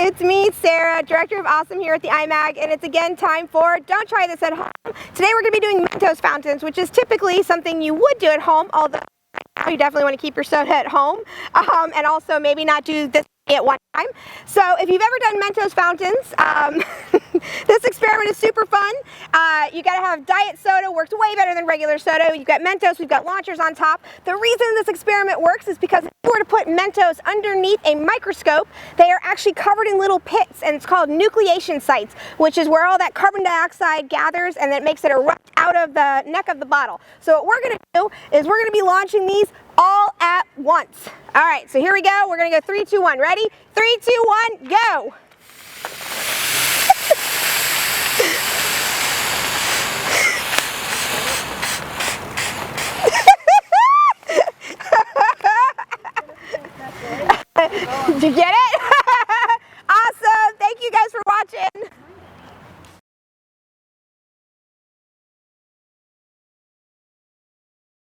It's me, Sarah, Director of Awesome here at the IMAG, and it's again time for Don't Try This at Home. Today we're going to be doing Mentos fountains, which is typically something you would do at home, although you definitely want to keep your soda at home, and also maybe not do this at one time. So if you've ever done Mentos fountains, this experiment is super fun. You got to have diet soda, works way better than regular soda. You've got Mentos, we've got launchers on top. The reason this experiment works is because if you were to put Mentos underneath a microscope, they are actually covered in little pits, and it's called nucleation sites, which is where all that carbon dioxide gathers and then it makes it erupt out of the neck of the bottle. So what we're going to do is we're going to be launching these all at once. All right, so here we go. We're going to go 3, 2, 1. Ready? 3, 2, 1, go! Did you get it?